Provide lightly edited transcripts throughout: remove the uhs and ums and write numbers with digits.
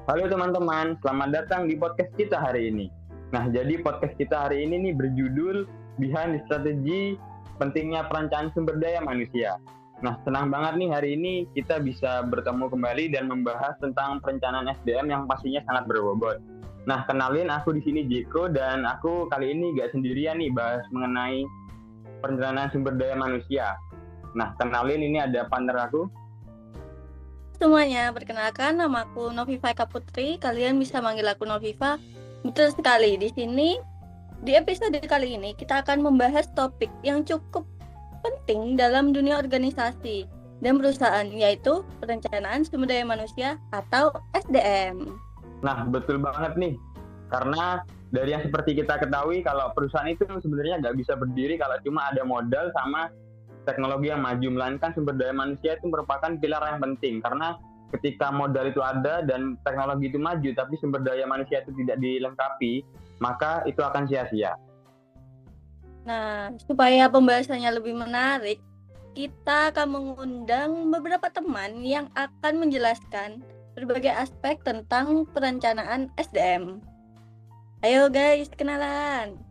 Halo teman-teman, selamat datang di podcast kita hari ini. Nah, jadi podcast kita hari ini nih berjudul Behind the Strategy Pentingnya Perencanaan Sumber Daya Manusia. Nah, senang banget nih hari ini kita bisa bertemu kembali dan membahas tentang perencanaan SDM yang pastinya sangat berbobot. Nah, kenalin aku di sini Jeko dan aku kali ini gak sendirian nih bahas mengenai perencanaan sumber daya manusia. Nah, kenalin ini ada partner aku. Semuanya, perkenalkan namaku Noviva Eka Putri. Kalian bisa manggil aku Noviva. Betul sekali, di sini di episode kali ini kita akan membahas topik yang cukup penting dalam dunia organisasi dan perusahaan, yaitu perencanaan sumber daya manusia atau SDM. Nah, betul banget nih. Karena dari yang seperti kita ketahui, kalau perusahaan itu sebenarnya nggak bisa berdiri kalau cuma ada modal sama teknologi yang maju. Melainkan sumber daya manusia itu merupakan pilar yang penting. Karena ketika modal itu ada dan teknologi itu maju, tapi sumber daya manusia itu tidak dilengkapi, maka itu akan sia-sia. Nah, supaya pembahasannya lebih menarik, kita akan mengundang beberapa teman yang akan menjelaskan berbagai aspek tentang perencanaan SDM. Ayo guys, kenalan.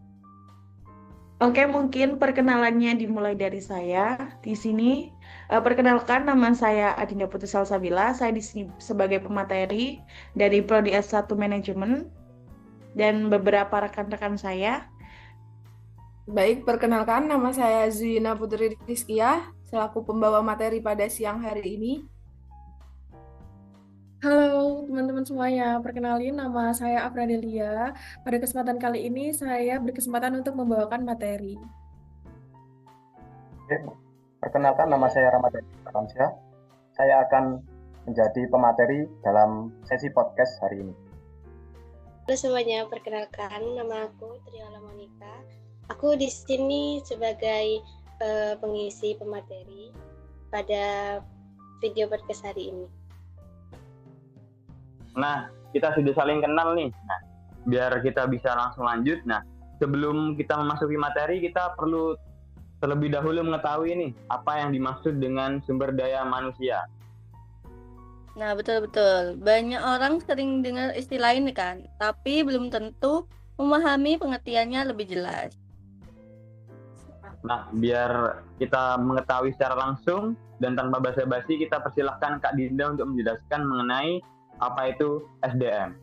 Oke, mungkin perkenalannya dimulai dari saya. Di sini, perkenalkan nama saya Adinda Putri Salsabila. Saya di sini sebagai pemateri dari Prodi S1 Manajemen dan beberapa rekan-rekan saya. Baik, perkenalkan nama saya Zuyina Putri Rizkiah, selaku pembawa materi pada siang hari ini. Halo teman-teman semuanya, perkenalin nama saya Afradelia. Pada kesempatan kali ini saya berkesempatan untuk membawakan materi. Perkenalkan nama saya Ramadhan Ramsyah. Saya akan menjadi pemateri dalam sesi podcast hari ini. Halo semuanya, perkenalkan nama aku Triola Monica. Aku di sini sebagai pengisi pemateri pada video podcast hari ini. Nah, kita sudah saling kenal nih. Nah, biar kita bisa langsung lanjut. Nah, sebelum kita memasuki materi, kita perlu terlebih dahulu mengetahui nih apa yang dimaksud dengan sumber daya manusia. Nah, betul-betul. Banyak orang sering dengar istilah ini kan, tapi belum tentu memahami pengertiannya lebih jelas. Nah, biar kita mengetahui secara langsung dan tanpa basa-basi, kita persilahkan Kak Dinda untuk menjelaskan mengenai apa itu SDM.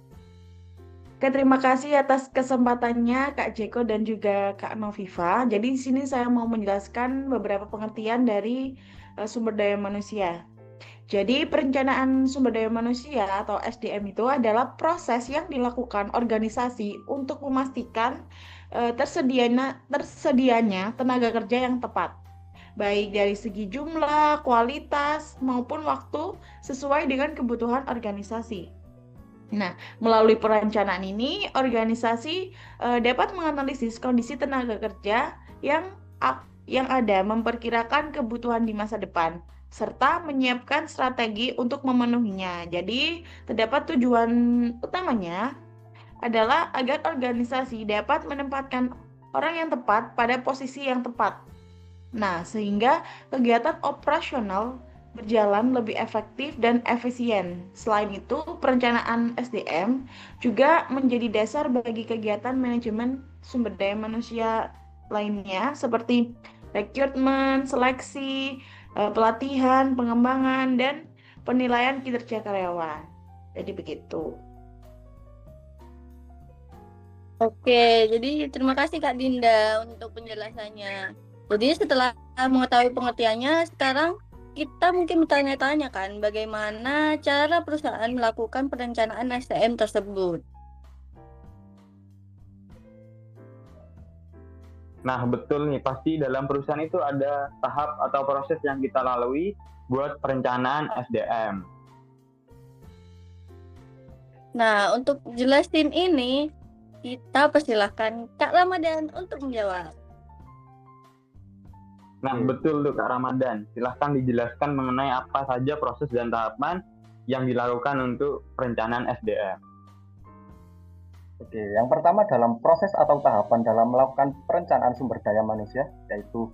Oke, terima kasih atas kesempatannya Kak Jeko dan juga Kak Noviva. Jadi di sini saya mau menjelaskan beberapa pengertian dari sumber daya manusia. Jadi perencanaan sumber daya manusia atau SDM itu adalah proses yang dilakukan organisasi untuk memastikan tersedianya tenaga kerja yang tepat, baik dari segi jumlah, kualitas, maupun waktu sesuai dengan kebutuhan organisasi. Nah, melalui perencanaan ini, organisasi dapat menganalisis kondisi tenaga kerja yang ada, memperkirakan kebutuhan di masa depan, serta menyiapkan strategi untuk memenuhinya. Jadi, terdapat tujuan utamanya adalah agar organisasi dapat menempatkan orang yang tepat pada posisi yang tepat. Nah, sehingga kegiatan operasional berjalan lebih efektif dan efisien. Selain itu, perencanaan SDM juga menjadi dasar bagi kegiatan manajemen sumber daya manusia lainnya seperti rekrutmen, seleksi, pelatihan, pengembangan, dan penilaian kinerja karyawan. Jadi begitu. Oke, jadi terima kasih Kak Dinda untuk penjelasannya. Jadi setelah mengetahui pengertiannya, sekarang kita mungkin bertanya-tanya kan, bagaimana cara perusahaan melakukan perencanaan SDM tersebut. Nah, betul nih, pasti dalam perusahaan itu ada tahap atau proses yang kita lalui buat perencanaan SDM. Nah, untuk jelasin ini, kita persilahkan Kak Ramadan untuk menjawab. Nah, betul tuh Kak Ramadan. Silahkan dijelaskan mengenai apa saja proses dan tahapan yang dilakukan untuk perencanaan SDM. Oke, yang pertama dalam proses atau tahapan dalam melakukan perencanaan sumber daya manusia, yaitu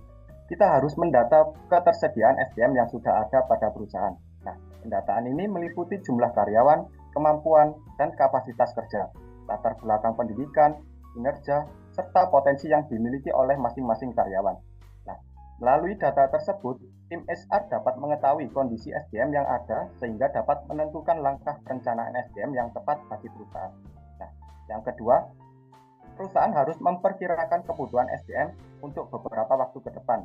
kita harus mendata ketersediaan SDM yang sudah ada pada perusahaan. Nah, Pendataan ini meliputi jumlah karyawan, kemampuan, dan kapasitas kerja, latar belakang pendidikan, kinerja, serta potensi yang dimiliki oleh masing-masing karyawan. Nah, melalui data tersebut, tim HR dapat mengetahui kondisi SDM yang ada sehingga dapat menentukan langkah perencanaan SDM yang tepat bagi perusahaan. Nah, yang kedua, perusahaan harus memperkirakan kebutuhan SDM untuk beberapa waktu ke depan.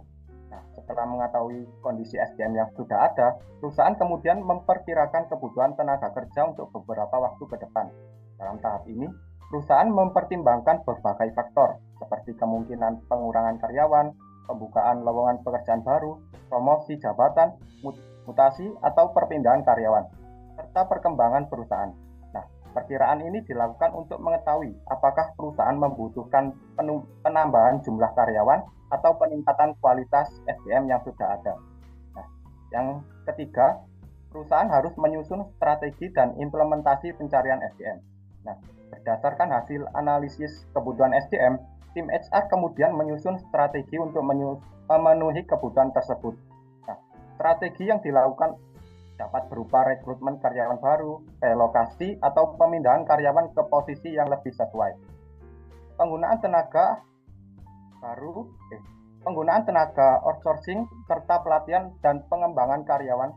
Nah, setelah mengetahui kondisi SDM yang sudah ada, perusahaan kemudian memperkirakan kebutuhan tenaga kerja untuk beberapa waktu ke depan. Dalam tahap ini, perusahaan mempertimbangkan berbagai faktor, seperti kemungkinan pengurangan karyawan, pembukaan lowongan pekerjaan baru, promosi jabatan, mutasi, atau perpindahan karyawan, serta perkembangan perusahaan. Nah, perkiraan ini dilakukan untuk mengetahui apakah perusahaan membutuhkan penambahan jumlah karyawan atau peningkatan kualitas SDM yang sudah ada. Nah, yang ketiga, perusahaan harus menyusun strategi dan implementasi pencarian SDM. Nah, berdasarkan hasil analisis kebutuhan SDM, tim HR kemudian menyusun strategi untuk memenuhi kebutuhan tersebut. Nah, strategi yang dilakukan dapat berupa rekrutmen karyawan baru, relokasi, atau pemindahan karyawan ke posisi yang lebih sesuai. Penggunaan tenaga outsourcing serta pelatihan dan pengembangan karyawan.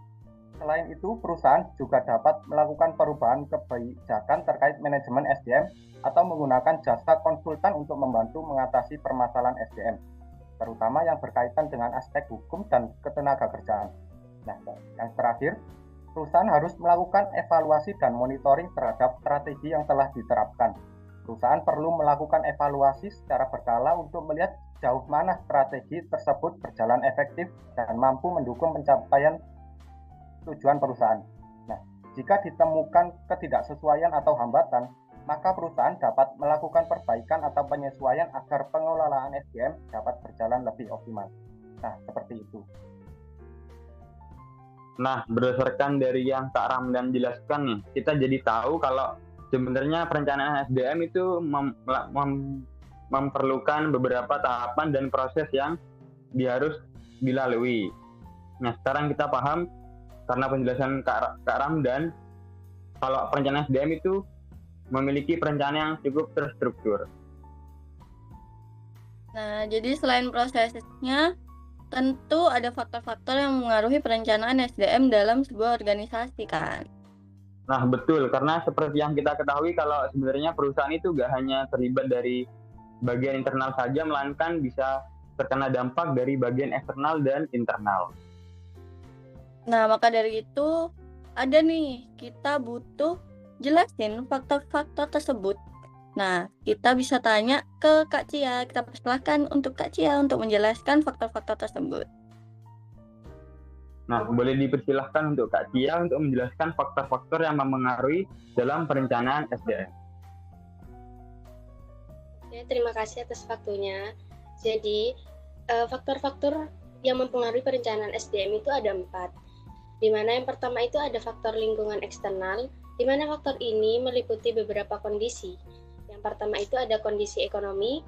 Selain itu, perusahaan juga dapat melakukan perubahan kebijakan terkait manajemen SDM atau menggunakan jasa konsultan untuk membantu mengatasi permasalahan SDM, terutama yang berkaitan dengan aspek hukum dan ketenagakerjaan. Nah, yang terakhir, perusahaan harus melakukan evaluasi dan monitoring terhadap strategi yang telah diterapkan. Perusahaan perlu melakukan evaluasi secara berkala untuk melihat sejauh mana strategi tersebut berjalan efektif dan mampu mendukung pencapaian tujuan perusahaan. Nah, jika ditemukan ketidaksesuaian atau hambatan, maka perusahaan dapat melakukan perbaikan atau penyesuaian agar pengelolaan SDM dapat berjalan lebih optimal. Nah, seperti itu. Nah, berdasarkan dari yang Kak Ramdan jelaskan nih, kita jadi tahu kalau sebenarnya perencanaan SDM itu memerlukan beberapa tahapan dan proses yang harus dilalui. Nah, sekarang kita paham karena penjelasan Kak Ramdan, kalau perencanaan SDM itu memiliki perencanaan yang cukup terstruktur. Nah, jadi selain prosesnya, tentu ada faktor-faktor yang mengaruhi perencanaan SDM dalam sebuah organisasi kan. Nah, betul, karena seperti yang kita ketahui kalau sebenarnya perusahaan itu gak hanya terlibat dari bagian internal saja, melainkan bisa terkena dampak dari bagian eksternal dan internal. Nah, maka dari itu ada nih, kita butuh jelasin faktor-faktor tersebut. Nah, kita bisa tanya ke Kak Cia. Kita persilahkan untuk Kak Cia untuk menjelaskan faktor-faktor tersebut. Nah, boleh dipersilahkan untuk Kak Cia untuk menjelaskan faktor-faktor yang mempengaruhi dalam perencanaan SDM. Oke, terima kasih atas waktunya. Jadi, faktor-faktor yang mempengaruhi perencanaan SDM itu ada 4. Di mana yang pertama itu ada faktor lingkungan eksternal, di mana faktor ini meliputi beberapa kondisi. Yang pertama itu ada kondisi ekonomi,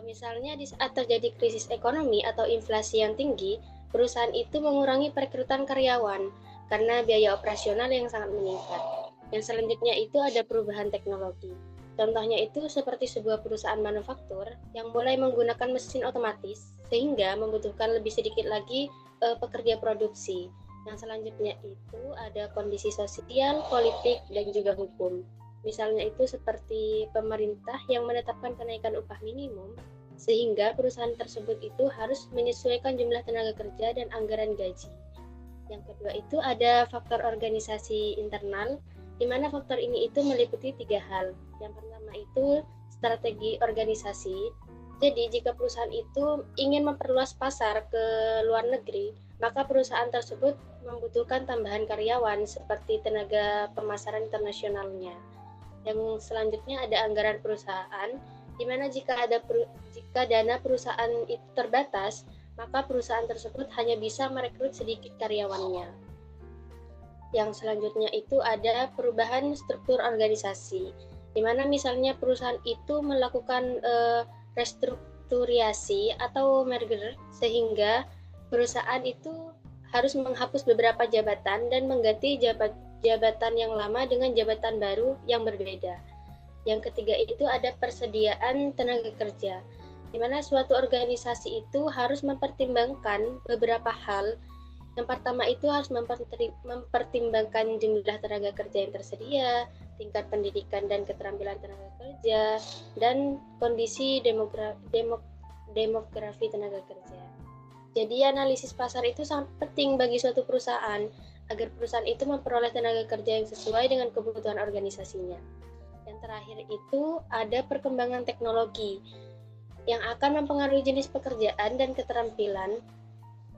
misalnya di saat terjadi krisis ekonomi atau inflasi yang tinggi, perusahaan itu mengurangi perekrutan karyawan karena biaya operasional yang sangat meningkat. Yang selanjutnya itu ada perubahan teknologi. Contohnya itu seperti sebuah perusahaan manufaktur yang mulai menggunakan mesin otomatis sehingga membutuhkan lebih sedikit lagi pekerja produksi. Yang selanjutnya itu ada kondisi sosial, politik, dan juga hukum. Misalnya itu seperti pemerintah yang menetapkan kenaikan upah minimum, sehingga perusahaan tersebut itu harus menyesuaikan jumlah tenaga kerja dan anggaran gaji. Yang kedua itu ada faktor organisasi internal, di mana faktor ini itu meliputi 3 hal. Yang pertama itu strategi organisasi. Jadi jika perusahaan itu ingin memperluas pasar ke luar negeri, maka perusahaan tersebut membutuhkan tambahan karyawan seperti tenaga pemasaran internasionalnya. Yang selanjutnya ada anggaran perusahaan, di mana jika dana perusahaan itu terbatas, maka perusahaan tersebut hanya bisa merekrut sedikit karyawannya. Yang selanjutnya itu ada perubahan struktur organisasi, di mana misalnya perusahaan itu melakukan restrukturasi atau merger, sehingga perusahaan itu harus menghapus beberapa jabatan dan mengganti jabatan yang lama dengan jabatan baru yang berbeda. Yang ketiga itu ada persediaan tenaga kerja, di mana suatu organisasi itu harus mempertimbangkan beberapa hal. Yang pertama itu harus mempertimbangkan jumlah tenaga kerja yang tersedia, tingkat pendidikan dan keterampilan tenaga kerja, dan kondisi demografi tenaga kerja. Jadi analisis pasar itu sangat penting bagi suatu perusahaan, agar perusahaan itu memperoleh tenaga kerja yang sesuai dengan kebutuhan organisasinya. Yang terakhir itu ada perkembangan teknologi, yang akan mempengaruhi jenis pekerjaan dan keterampilan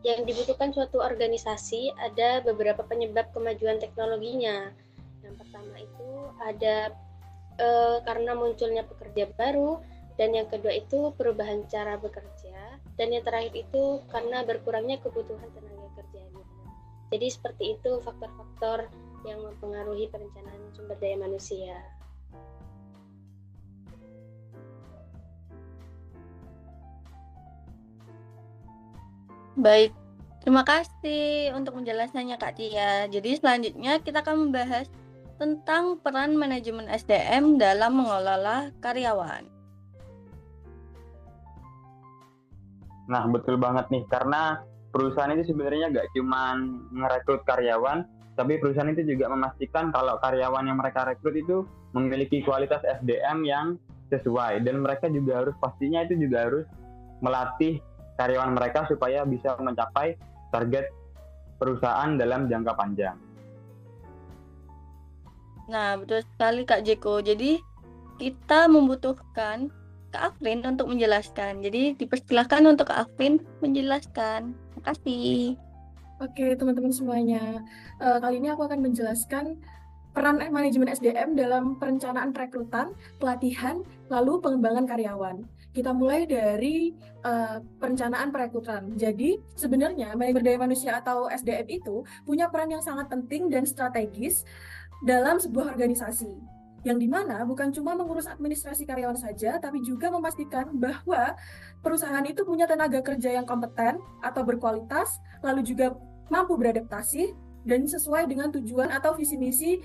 yang dibutuhkan suatu organisasi. Ada beberapa penyebab kemajuan teknologinya. Yang pertama itu ada karena munculnya pekerja baru, dan yang kedua itu perubahan cara bekerja, dan yang terakhir itu karena berkurangnya kebutuhan tenaga kerjanya. Jadi seperti itu faktor-faktor yang mempengaruhi perencanaan sumber daya manusia. Baik, terima kasih untuk penjelasannya Kak Tia. Jadi selanjutnya kita akan membahas tentang peran manajemen SDM dalam mengelola karyawan. Nah, betul banget nih, karena perusahaan itu sebenarnya nggak cuma merekrut karyawan, tapi perusahaan itu juga memastikan kalau karyawan yang mereka rekrut itu memiliki kualitas SDM yang sesuai, dan mereka juga harus pastinya itu juga harus melatih karyawan mereka supaya bisa mencapai target perusahaan dalam jangka panjang. Nah, betul sekali Kak Jeko. Jadi kita membutuhkan Kak Afrin untuk menjelaskan. Jadi dipersilahkan untuk Kak Afrin menjelaskan. Terima kasih. Oke, teman-teman semuanya. Kali ini aku akan menjelaskan peran manajemen SDM dalam perencanaan perekrutan, pelatihan, lalu pengembangan karyawan. Kita mulai dari perencanaan perekrutan. Jadi, sebenarnya manajemen daya manusia atau SDM itu punya peran yang sangat penting dan strategis dalam sebuah organisasi. Yang dimana bukan cuma mengurus administrasi karyawan saja, tapi juga memastikan bahwa perusahaan itu punya tenaga kerja yang kompeten atau berkualitas, lalu juga mampu beradaptasi, dan sesuai dengan tujuan atau visi misi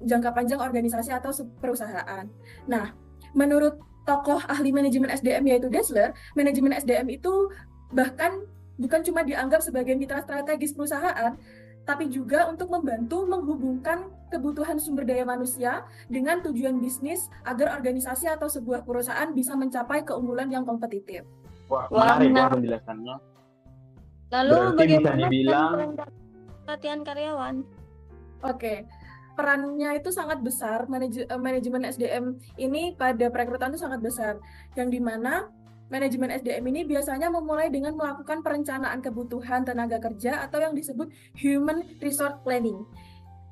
jangka panjang organisasi atau perusahaan. Nah, menurut tokoh ahli manajemen SDM yaitu Dassler, manajemen SDM itu bahkan bukan cuma dianggap sebagai mitra strategis perusahaan, tapi juga untuk membantu menghubungkan kebutuhan sumber daya manusia dengan tujuan bisnis agar organisasi atau sebuah perusahaan bisa mencapai keunggulan yang kompetitif. Wah, menarik ya penjelasannya. Lalu Berarti bagaimana bisa dibilang pelatihan karyawan? Oke. Perannya itu sangat besar, manajemen SDM ini pada perekrutan itu sangat besar, yang dimana manajemen SDM ini biasanya memulai dengan melakukan perencanaan kebutuhan tenaga kerja atau yang disebut human resource planning.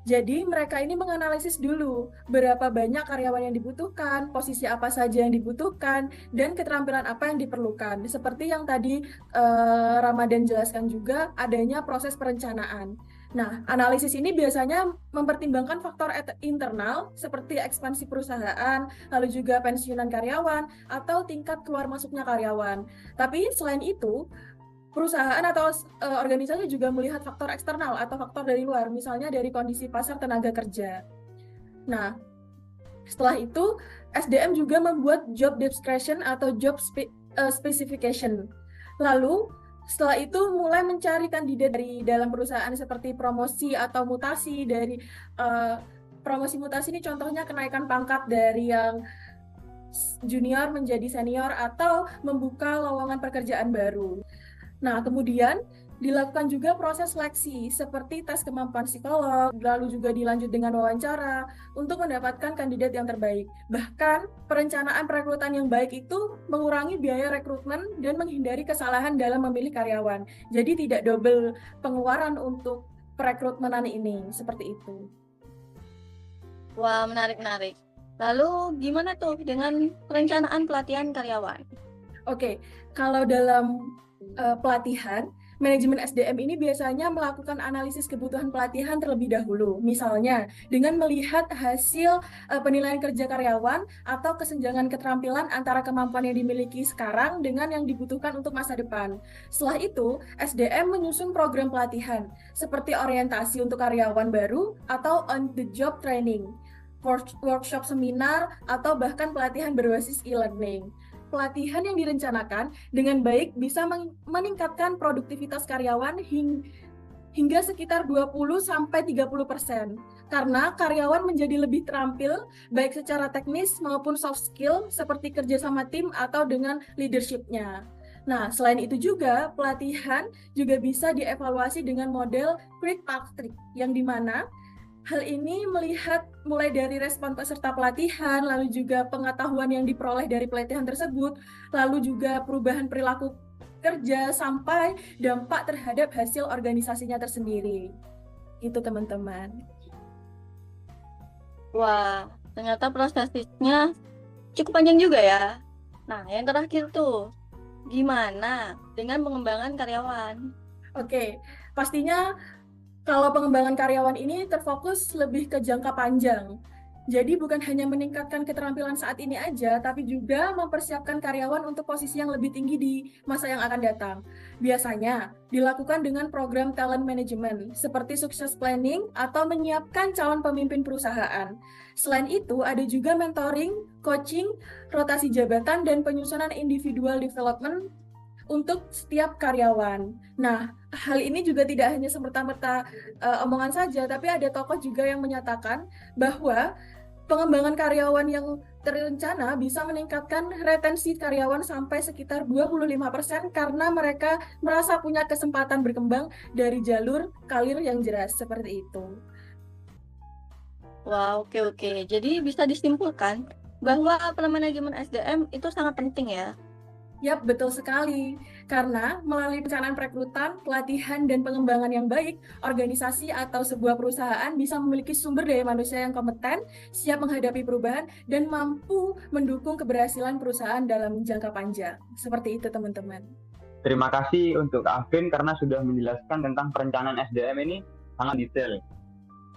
Jadi mereka ini menganalisis dulu berapa banyak karyawan yang dibutuhkan, posisi apa saja yang dibutuhkan, dan keterampilan apa yang diperlukan. Seperti yang tadi Ramadan jelaskan juga, adanya proses perencanaan. Nah, analisis ini biasanya mempertimbangkan faktor internal seperti ekspansi perusahaan, lalu juga pensiunan karyawan, atau tingkat keluar masuknya karyawan. Tapi selain itu, perusahaan atau organisasi juga melihat faktor eksternal atau faktor dari luar, misalnya dari kondisi pasar tenaga kerja. Nah, setelah itu, SDM juga membuat job description atau job specification. Lalu, setelah itu mulai mencari kandidat dari dalam perusahaan seperti promosi atau mutasi. Dari promosi mutasi ini contohnya kenaikan pangkat dari yang junior menjadi senior atau membuka lowongan pekerjaan baru. Nah, kemudian dilakukan juga proses seleksi seperti tes kemampuan psikolog, lalu juga dilanjut dengan wawancara untuk mendapatkan kandidat yang terbaik. Bahkan, perencanaan perekrutan yang baik itu mengurangi biaya rekrutmen dan menghindari kesalahan dalam memilih karyawan. Jadi tidak double pengeluaran untuk perekrutmenan ini, seperti itu. Wah, menarik-menarik. Lalu gimana tuh dengan perencanaan pelatihan karyawan? Oke, kalau dalam pelatihan, manajemen SDM ini biasanya melakukan analisis kebutuhan pelatihan terlebih dahulu. Misalnya, dengan melihat hasil penilaian kerja karyawan atau kesenjangan keterampilan antara kemampuan yang dimiliki sekarang dengan yang dibutuhkan untuk masa depan. Setelah itu, SDM menyusun program pelatihan, seperti orientasi untuk karyawan baru atau on-the-job training, workshop seminar, atau bahkan pelatihan berbasis e-learning. Pelatihan yang direncanakan dengan baik bisa meningkatkan produktivitas karyawan hingga sekitar 20-30% karena karyawan menjadi lebih terampil baik secara teknis maupun soft skill seperti kerja sama tim atau dengan leadership-nya. Nah, selain itu juga pelatihan juga bisa dievaluasi dengan model Quick Path Trick yang dimana hal ini melihat mulai dari respon peserta pelatihan, lalu juga pengetahuan yang diperoleh dari pelatihan tersebut, lalu juga perubahan perilaku kerja sampai dampak terhadap hasil organisasinya tersendiri. Itu teman-teman. Wah, ternyata prosesnya cukup panjang juga ya. Nah, yang terakhir tuh, gimana dengan pengembangan karyawan? Oke, pastinya kalau pengembangan karyawan ini terfokus lebih ke jangka panjang. Jadi bukan hanya meningkatkan keterampilan saat ini aja, tapi juga mempersiapkan karyawan untuk posisi yang lebih tinggi di masa yang akan datang. Biasanya dilakukan dengan program talent management, seperti success planning atau menyiapkan calon pemimpin perusahaan. Selain itu, ada juga mentoring, coaching, rotasi jabatan, dan penyusunan individual development untuk setiap karyawan. Nah, hal ini juga tidak hanya semerta-merta omongan saja, tapi ada tokoh juga yang menyatakan bahwa pengembangan karyawan yang terencana bisa meningkatkan retensi karyawan sampai sekitar 25% karena mereka merasa punya kesempatan berkembang dari jalur karir yang jelas seperti itu. Wah, oke. Jadi bisa disimpulkan bahwa manajemen SDM itu sangat penting ya. Yap, betul sekali. Karena melalui perencanaan perekrutan, pelatihan, dan pengembangan yang baik, organisasi atau sebuah perusahaan bisa memiliki sumber daya manusia yang kompeten, siap menghadapi perubahan, dan mampu mendukung keberhasilan perusahaan dalam jangka panjang. Seperti itu, teman-teman. Terima kasih untuk Kak Afin karena sudah menjelaskan tentang perencanaan SDM ini sangat detail.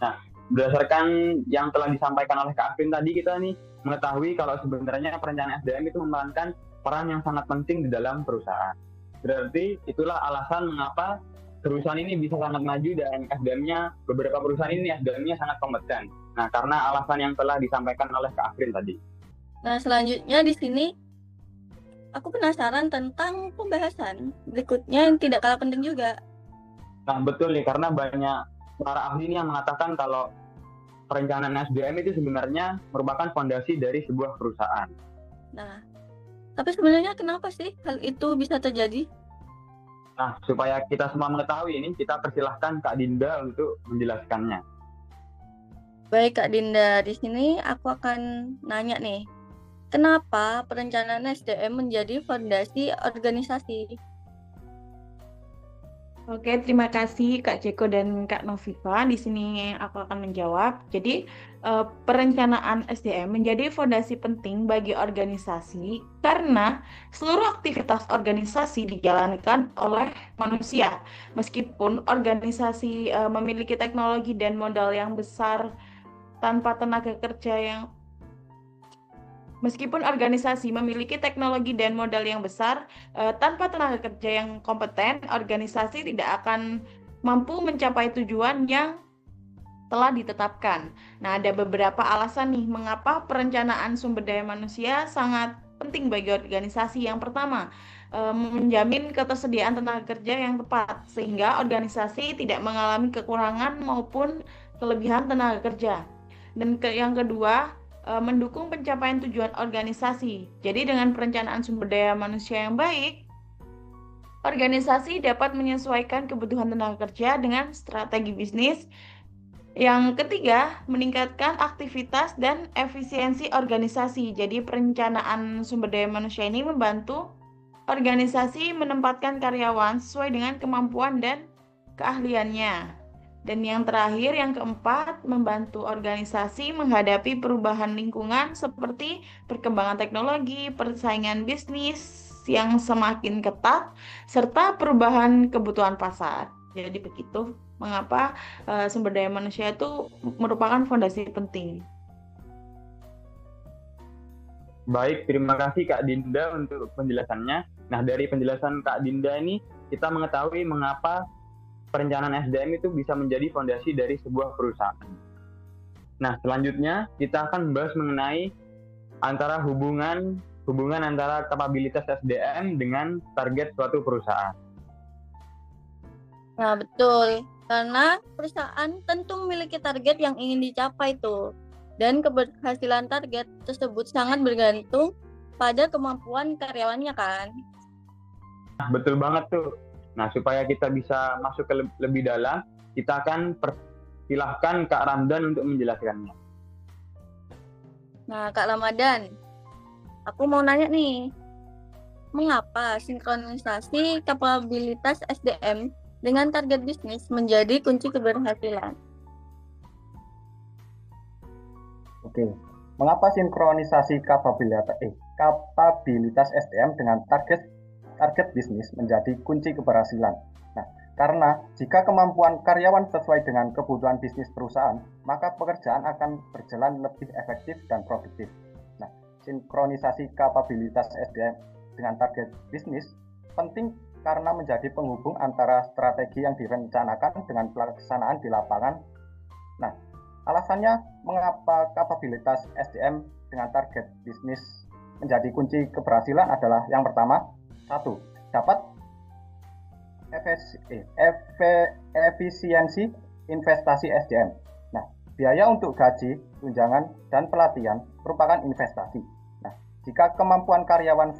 Nah, berdasarkan yang telah disampaikan oleh Kak Afin tadi, kita nih mengetahui kalau sebenarnya perencanaan SDM itu memerankan peran yang sangat penting di dalam perusahaan. Berarti itulah alasan mengapa perusahaan ini bisa sangat maju dan SDM-nya, beberapa perusahaan ini SDM-nya sangat kompeten. Nah, karena alasan yang telah disampaikan oleh Kak Afrin tadi. Nah, selanjutnya di sini aku penasaran tentang pembahasan berikutnya yang tidak kalah penting juga. Nah, betul nih, karena banyak para ahli ini yang mengatakan kalau perencanaan SDM itu sebenarnya merupakan fondasi dari sebuah perusahaan. Nah, tapi sebenarnya kenapa sih hal itu bisa terjadi? Nah, supaya kita semua mengetahui ini, kita persilahkan Kak Dinda untuk menjelaskannya. Baik Kak Dinda, di sini aku akan nanya nih, kenapa perencanaan SDM menjadi fondasi organisasi? Oke, terima kasih Kak Jeko dan Kak Noviva. Di sini aku akan menjawab. Jadi, perencanaan SDM menjadi fondasi penting bagi organisasi karena seluruh aktivitas organisasi dijalankan oleh manusia. Meskipun organisasi memiliki teknologi dan modal yang besar tanpa tenaga kerja yang Meskipun organisasi memiliki teknologi dan modal yang besar, tanpa tenaga kerja yang kompeten, organisasi tidak akan mampu mencapai tujuan yang telah ditetapkan. Nah, ada beberapa alasan nih mengapa perencanaan sumber daya manusia sangat penting bagi organisasi. Yang pertama, menjamin ketersediaan tenaga kerja yang tepat, sehingga organisasi tidak mengalami kekurangan maupun kelebihan tenaga kerja. Dan yang kedua, mendukung pencapaian tujuan organisasi. Jadi dengan perencanaan sumber daya manusia yang baik, organisasi dapat menyesuaikan kebutuhan tenaga kerja dengan strategi bisnis. Yang ketiga, meningkatkan aktivitas dan efisiensi organisasi. Jadi perencanaan sumber daya manusia ini membantu organisasi menempatkan karyawan sesuai dengan kemampuan dan keahliannya. Dan yang terakhir, yang keempat, membantu organisasi menghadapi perubahan lingkungan seperti perkembangan teknologi, persaingan bisnis, yang semakin ketat, serta perubahan kebutuhan pasar. Jadi begitu mengapa sumber daya manusia itu merupakan fondasi penting. Baik, terima kasih Kak Dinda untuk penjelasannya. Nah, dari penjelasan Kak Dinda ini, kita mengetahui mengapa perencanaan SDM itu bisa menjadi fondasi dari sebuah perusahaan. Nah, selanjutnya kita akan membahas mengenai antara hubungan antara kapabilitas SDM dengan target suatu perusahaan. Nah, betul. Karena perusahaan tentu memiliki target yang ingin dicapai tuh. Dan keberhasilan target tersebut sangat bergantung pada kemampuan karyawannya kan. Nah, betul banget tuh. Nah, supaya kita bisa masuk ke lebih dalam, kita akan persilahkan Kak Ramdan untuk menjelaskannya. Nah, Kak Ramadan, aku mau nanya nih, mengapa sinkronisasi kapabilitas SDM dengan target bisnis menjadi kunci keberhasilan? Oke, mengapa sinkronisasi kapabilitas SDM dengan target bisnis menjadi kunci keberhasilan? Nah, karena jika kemampuan karyawan sesuai dengan kebutuhan bisnis perusahaan, maka pekerjaan akan berjalan lebih efektif dan produktif. Nah, sinkronisasi kapabilitas SDM dengan target bisnis penting karena menjadi penghubung antara strategi yang direncanakan dengan pelaksanaan di lapangan. Nah, alasannya mengapa kapabilitas SDM dengan target bisnis menjadi kunci keberhasilan adalah yang pertama, 1. Dapat efisiensi investasi SDM. Nah, biaya untuk gaji, tunjangan, dan pelatihan merupakan investasi. Nah, jika kemampuan karyawan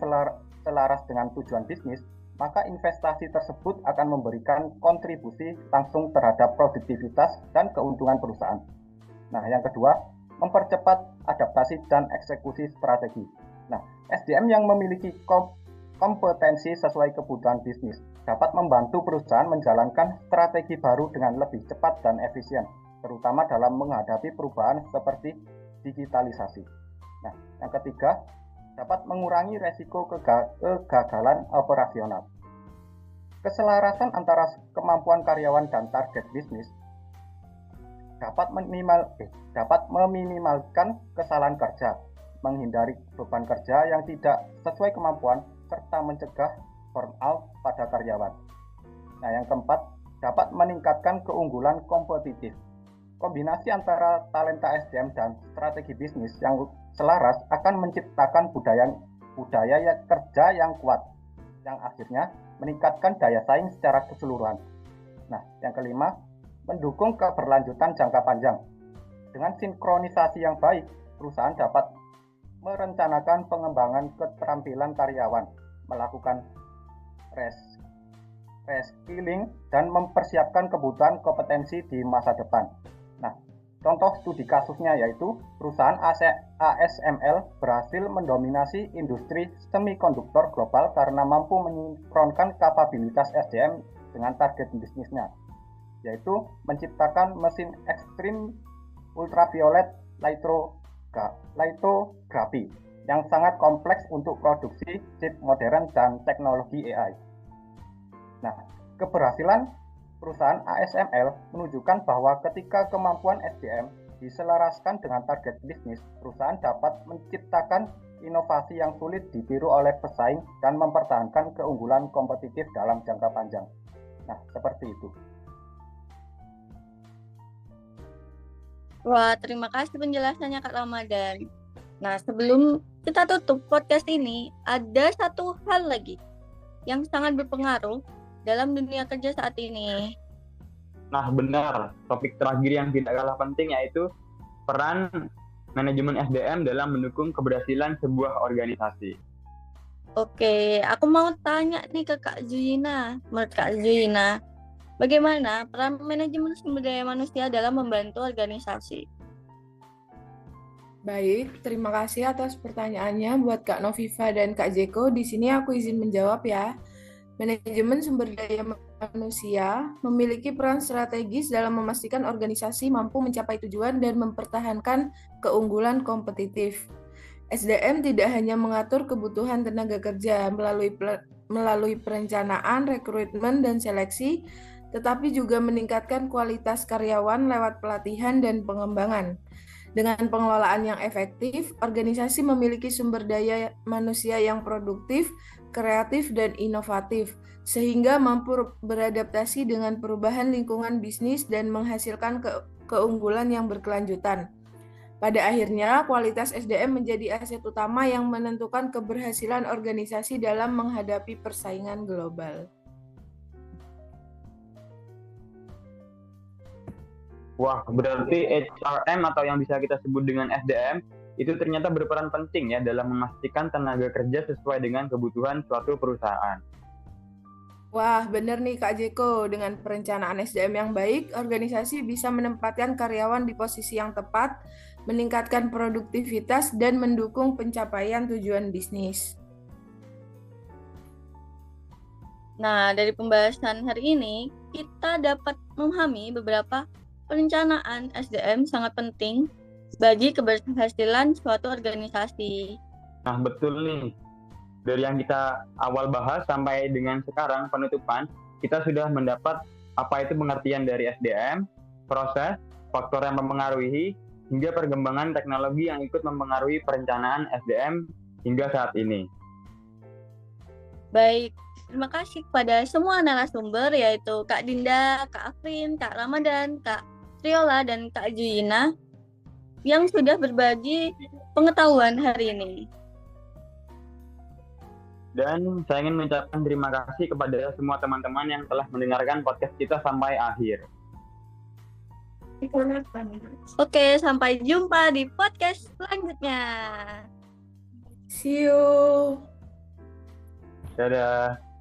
selaras dengan tujuan bisnis, maka investasi tersebut akan memberikan kontribusi langsung terhadap produktivitas dan keuntungan perusahaan. Nah, yang kedua, mempercepat adaptasi dan eksekusi strategi. Nah, SDM yang memiliki kompetensi sesuai kebutuhan bisnis dapat membantu perusahaan menjalankan strategi baru dengan lebih cepat dan efisien, terutama dalam menghadapi perubahan seperti digitalisasi. Nah, yang ketiga, dapat mengurangi resiko kegagalan operasional. Keselarasan antara kemampuan karyawan dan target bisnis dapat meminimalkan kesalahan kerja, menghindari beban kerja yang tidak sesuai kemampuan, serta mencegah burnout pada karyawan. Nah, yang keempat, dapat meningkatkan keunggulan kompetitif. Kombinasi antara talenta SDM dan strategi bisnis yang selaras akan menciptakan budaya kerja yang kuat, yang akhirnya meningkatkan daya saing secara keseluruhan. Nah, yang kelima, mendukung keberlanjutan jangka panjang. Dengan sinkronisasi yang baik, perusahaan dapat merencanakan pengembangan keterampilan karyawan, melakukan reskilling, dan mempersiapkan kebutuhan kompetensi di masa depan. Nah, contoh studi kasusnya yaitu perusahaan ASML berhasil mendominasi industri semikonduktor global karena mampu mensinkronkan kapabilitas SDM dengan target bisnisnya, yaitu menciptakan mesin ekstrim ultraviolet lithography yang sangat kompleks untuk produksi chip modern dan teknologi AI. Nah, keberhasilan perusahaan ASML menunjukkan bahwa ketika kemampuan SDM diselaraskan dengan target bisnis, perusahaan dapat menciptakan inovasi yang sulit ditiru oleh pesaing dan mempertahankan keunggulan kompetitif dalam jangka panjang. Nah, seperti itu. Wah, terima kasih penjelasannya Kak Ramadan. Nah, sebelum kita tutup podcast ini, ada satu hal lagi yang sangat berpengaruh dalam dunia kerja saat ini. Nah, benar. Topik terakhir yang tidak kalah penting yaitu peran manajemen SDM dalam mendukung keberhasilan sebuah organisasi. Oke, aku mau tanya nih ke Kak Zuyina. Menurut Kak Zuyina, bagaimana peran manajemen sumber daya manusia dalam membantu organisasi? Baik, terima kasih atas pertanyaannya buat Kak Noviva dan Kak Jeko. Di sini aku izin menjawab ya. Manajemen sumber daya manusia memiliki peran strategis dalam memastikan organisasi mampu mencapai tujuan dan mempertahankan keunggulan kompetitif. SDM tidak hanya mengatur kebutuhan tenaga kerja melalui perencanaan, rekrutmen, dan seleksi, tetapi juga meningkatkan kualitas karyawan lewat pelatihan dan pengembangan. Dengan pengelolaan yang efektif, organisasi memiliki sumber daya manusia yang produktif, kreatif, dan inovatif, sehingga mampu beradaptasi dengan perubahan lingkungan bisnis dan menghasilkan keunggulan yang berkelanjutan. Pada akhirnya, kualitas SDM menjadi aset utama yang menentukan keberhasilan organisasi dalam menghadapi persaingan global. Wah, berarti HRM atau yang bisa kita sebut dengan SDM itu ternyata berperan penting ya dalam memastikan tenaga kerja sesuai dengan kebutuhan suatu perusahaan. Wah, benar nih Kak Jeko. Dengan perencanaan SDM yang baik, organisasi bisa menempatkan karyawan di posisi yang tepat, meningkatkan produktivitas, dan mendukung pencapaian tujuan bisnis. Nah, dari pembahasan hari ini, kita dapat memahami beberapa perencanaan SDM sangat penting bagi keberhasilan suatu organisasi. Nah, betul nih. Dari yang kita awal bahas sampai dengan sekarang penutupan, kita sudah mendapat apa itu pengertian dari SDM, proses, faktor yang mempengaruhi, hingga perkembangan teknologi yang ikut mempengaruhi perencanaan SDM hingga saat ini. Baik, terima kasih kepada semua narasumber yaitu Kak Dinda, Kak Afrin, Kak Ramadan, Kak Triola, dan Kak Juyina yang sudah berbagi pengetahuan hari ini. Dan saya ingin mengucapkan terima kasih kepada semua teman-teman yang telah mendengarkan podcast kita sampai akhir. Oke, sampai jumpa di podcast selanjutnya. See you. Dadah.